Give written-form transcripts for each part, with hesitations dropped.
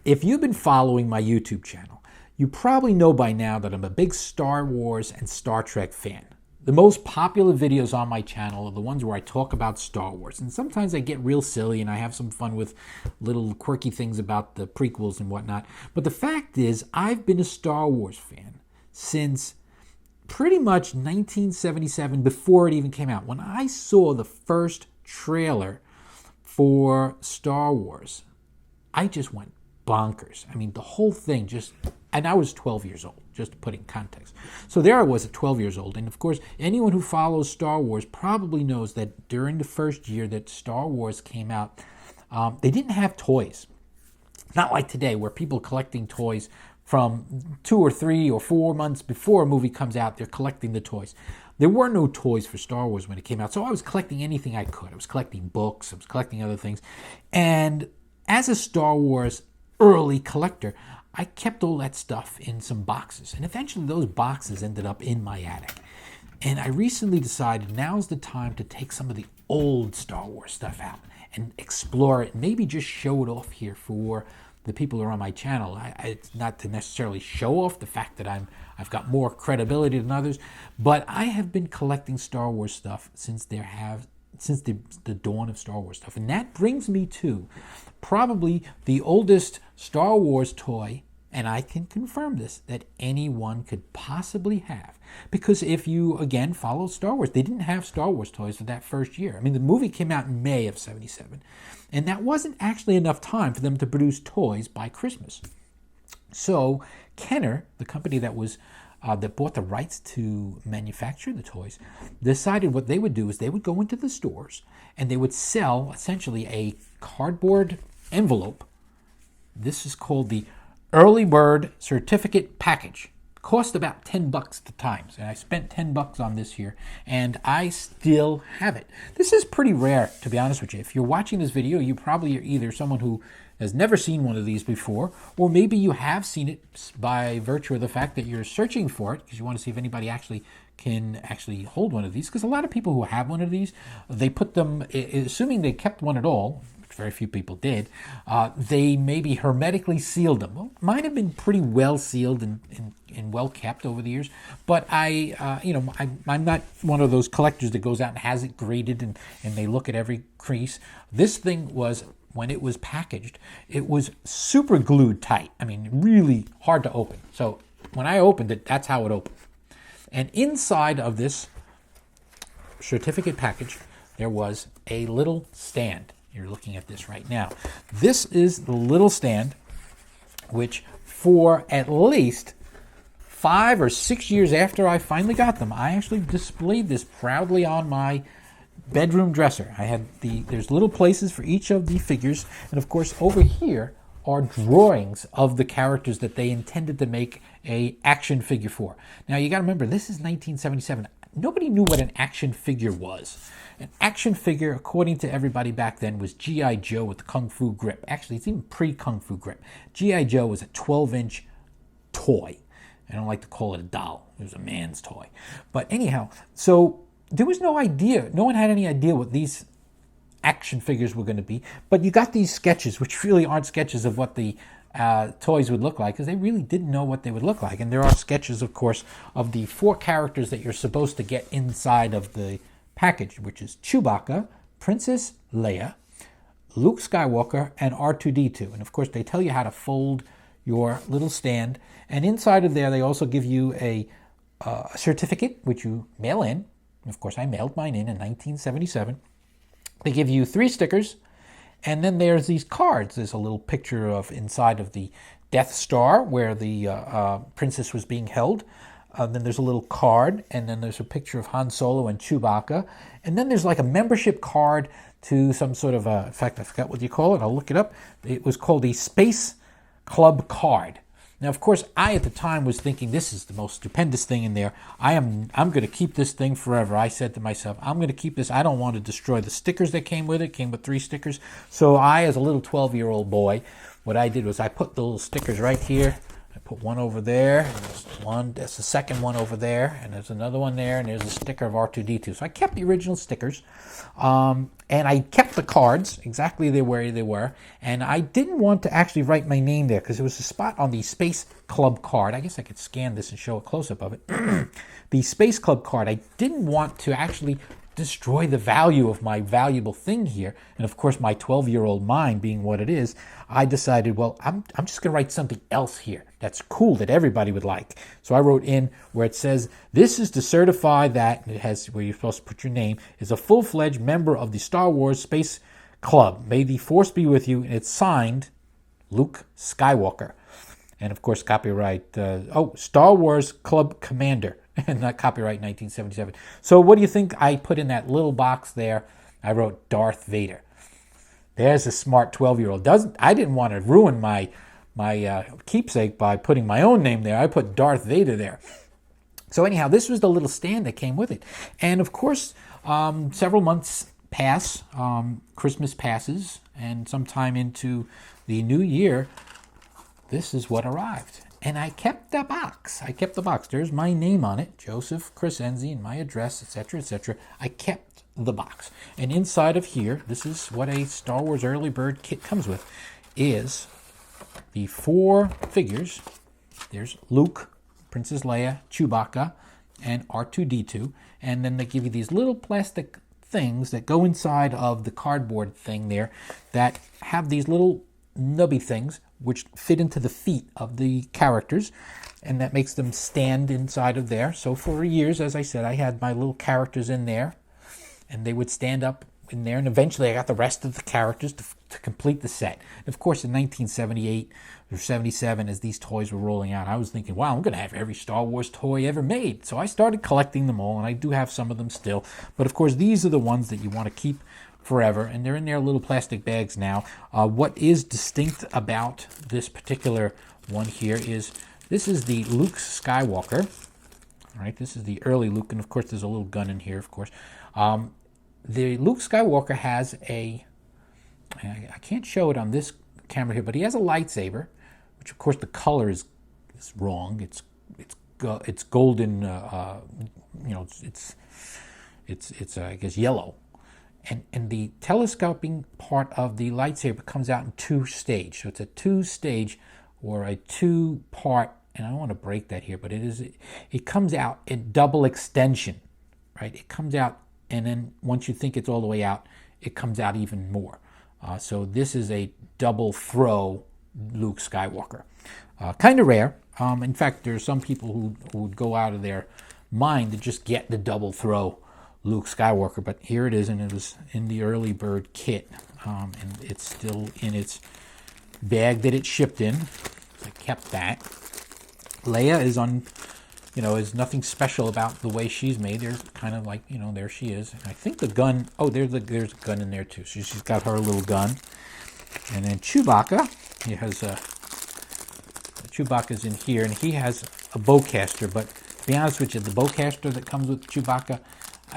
If you've been following my YouTube channel, you probably know by now that I'm a big Star Wars and Star Trek fan. The most popular videos on my channel are the ones where I talk about Star Wars. And sometimes I get real silly and I have some fun with little quirky things about the prequels and whatnot. But the fact is, I've been a Star Wars fan since pretty much 1977, before it even came out. When I saw the first trailer for Star Wars, I just went bonkers. I mean, the whole thing just, and I was 12 years old, just to put it in context. So there I was at 12 years old. And of course, anyone who follows Star Wars probably knows that during the first year that Star Wars came out, they didn't have toys. Not like today, where people are collecting toys from 2 or 3 or 4 months before a movie comes out, they're collecting the toys. There were no toys for Star Wars when it came out, so I was collecting anything I could. I was collecting books, I was collecting other things. And as a Star Wars early collector, I kept all that stuff in some boxes. And eventually those boxes ended up in my attic. And I recently decided now's the time to take some of the old Star Wars stuff out and explore it, and maybe just show it off here for the people who are on my channel. It's not to necessarily show off the fact that I've got more credibility than others, but I have been collecting Star Wars stuff since the dawn of Star Wars stuff. And that brings me to probably the oldest Star Wars toy, and I can confirm this, that anyone could possibly have. Because if you, again, follow Star Wars, they didn't have Star Wars toys for that first year. I mean, the movie came out in May of 77, and that wasn't actually enough time for them to produce toys by Christmas. So Kenner, the company that bought the rights to manufacture the toys, decided what they would do is they would go into the stores and they would sell essentially a cardboard envelope. This is called the Early Bird Certificate Package. Cost about $10 at the time. And I spent $10 on this here, and I still have it. This is pretty rare, to be honest with you. If you're watching this video, you probably are either someone who has never seen one of these before, or maybe you have seen it by virtue of the fact that you're searching for it because you want to see if anybody can hold one of these. Because a lot of people who have one of these, they put them, assuming they kept one at all, which very few people did, they maybe hermetically sealed them. Well, mine have been pretty well sealed and well kept over the years, but I'm not one of those collectors that goes out and has it graded and they look at every crease. This thing was, when it was packaged, it was super glued tight. I mean, really hard to open. So when I opened it, that's how it opened. And inside of this certificate package, there was a little stand. You're looking at this right now. This is the little stand, which for at least 5 or 6 years after I finally got them, I actually displayed this proudly on my bedroom dresser. There's little places for each of the figures, and of course over here are drawings of the characters that they intended to make a action figure for. Now you got to remember, this is 1977. Nobody knew what an action figure was. An action figure, according to everybody back then, was G.I. Joe with the Kung Fu grip. Actually, it's even pre-Kung Fu grip. G.I. Joe was a 12-inch toy. I don't like to call it a doll. It was a man's toy. But anyhow, so there was no idea. No one had any idea what these action figures were going to be. But you got these sketches, which really aren't sketches of what the toys would look like, because they really didn't know what they would look like. And there are sketches, of course, of the 4 characters that you're supposed to get inside of the package, which is Chewbacca, Princess Leia, Luke Skywalker, and R2-D2. And of course, they tell you how to fold your little stand. And inside of there, they also give you a certificate, which you mail in. And of course, I mailed mine in 1977. They give you 3 stickers. And then there's these cards. There's a little picture of inside of the Death Star where the princess was being held. Then there's a little card, and then there's a picture of Han Solo and Chewbacca. And then there's like a membership card to some sort of in fact, I forgot what you call it. I'll look it up. It was called the Space Club card. Now, of course, I at the time was thinking, this is the most stupendous thing in there. I'm going to keep this thing forever. I said to myself, I'm going to keep this. I don't want to destroy the stickers that came with it. It came with 3 stickers. So I, as a little 12-year-old boy, what I did was I put the little stickers right here I put one over there, and there's one, that's the second one over there, and there's another one there, and there's a sticker of R2-D2. So I kept the original stickers, and I kept the cards exactly where they were, and I didn't want to actually write my name there because there was a spot on the Space Club card. I guess I could scan this and show a close-up of it. The Space Club card, I didn't want to actually destroy the value of my valuable thing here. And of course, my 12-year-old mind being what it is, I decided, well, I'm just going to write something else here that's cool that everybody would like. So I wrote in where it says, this is to certify that, it has where you're supposed to put your name, is a full-fledged member of the Star Wars Space Club. May the Force be with you. And it's signed Luke Skywalker. And of course, copyright, Star Wars Club Commander. And not copyright 1977. So what do you think I put in that little box there? I wrote Darth Vader. There's a smart 12-year-old. I didn't want to ruin my keepsake by putting my own name there. I put Darth Vader there. So anyhow, this was the little stand that came with it. And of course, several months pass, Christmas passes, and sometime into the new year, this is what arrived. And I kept the box. There's my name on it, Joseph Crescenzi, and my address, etc., etc. I kept the box. And inside of here, this is what a Star Wars Early Bird kit comes with, is the 4 figures. There's Luke, Princess Leia, Chewbacca, and R2-D2. And then they give you these little plastic things that go inside of the cardboard thing there that have these little nubby things which fit into the feet of the characters, and that makes them stand inside of there. So for years, as I said, I had my little characters in there, and they would stand up in there, and eventually I got the rest of the characters to complete the set. And of course, in 1978 or 77, as these toys were rolling out, I was thinking, wow, I'm going to have every Star Wars toy ever made. So I started collecting them all, and I do have some of them still. But of course, these are the ones that you want to keep forever, and they're in their little plastic bags now. What is distinct about this particular one here is this is the Luke Skywalker. All right, this is the early Luke, and of course there's a little gun in here, of course. The Luke Skywalker has I can't show it on this camera here, but he has a lightsaber, which of course the color is wrong. It's golden. It's I guess yellow. And the telescoping part of the lightsaber comes out in 2 stages. So it's a 2-stage or a 2-part, and I don't want to break that here, but it comes out in double extension, right? It comes out, and then once you think it's all the way out, it comes out even more. So this is a double throw Luke Skywalker. Kind of rare. In fact, there are some people who would go out of their mind to just get the double throw Luke Skywalker, but here it is, and it was in the early bird kit, and it's still in its bag that it shipped in. I kept that. Leia is is nothing special about the way she's made. There's kind of like, there she is. And I think the gun, there's a gun in there too. So she's got her little gun. And then Chewbacca, he has Chewbacca's in here, and he has a bowcaster, but to be honest with you, the bowcaster that comes with Chewbacca,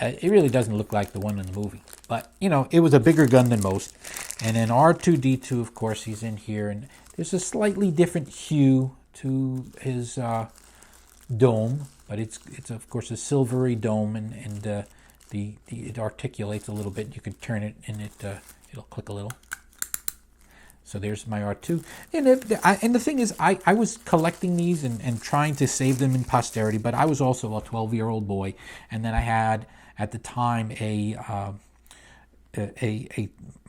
it really doesn't look like the one in the movie. But, it was a bigger gun than most. And then R2-D2, of course, he's in here. And there's a slightly different hue to his dome. But it's of course, a silvery dome. And it articulates a little bit. You can turn it, and it'll click a little. So there's my R2. And the thing is, I was collecting these and trying to save them in posterity, but I was also a 12-year-old boy. And then I had, at the time,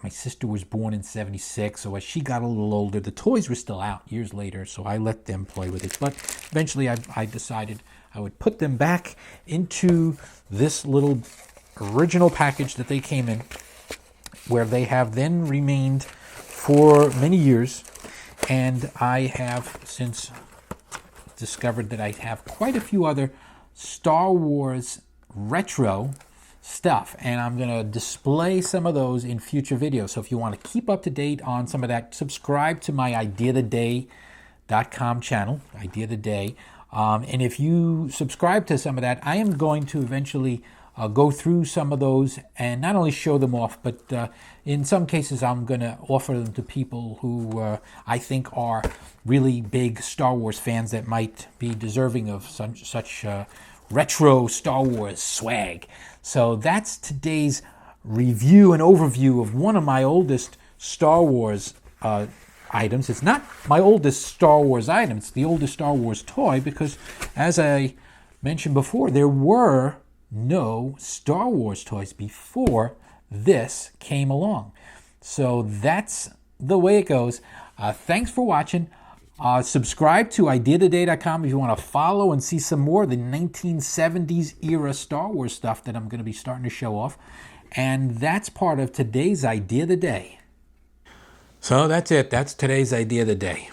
my sister was born in 76, so as she got a little older, the toys were still out years later, so I let them play with it. But eventually I decided I would put them back into this little original package that they came in, where they have then remained for many years, and I have since discovered that I have quite a few other Star Wars retro stuff, and I'm going to display some of those in future videos. So if you want to keep up to date on some of that, subscribe to my ideaoftheday.com channel, Idea of the Day. And if you subscribe to some of that, I am going to eventually go through some of those and not only show them off, but in some cases I'm going to offer them to people who I think are really big Star Wars fans that might be deserving of such retro Star Wars swag. So that's today's review and overview of one of my oldest Star Wars items. It's not my oldest Star Wars item, it's the oldest Star Wars toy, because as I mentioned before, there were no Star Wars toys before this came along. So that's the way it goes. Thanks for watching. Subscribe to ideaoftheday.com if you want to follow and see some more of the 1970s era Star Wars stuff that I'm going to be starting to show off. And that's part of today's Idea of the Day. So that's it. That's today's Idea of the Day.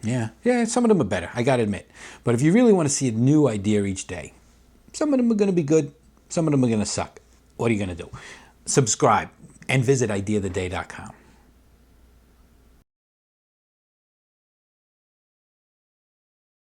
Yeah, some of them are better, I got to admit. But if you really want to see a new idea each day, some of them are going to be good, some of them are going to suck. What are you going to do? Subscribe and visit ideaoftheday.com.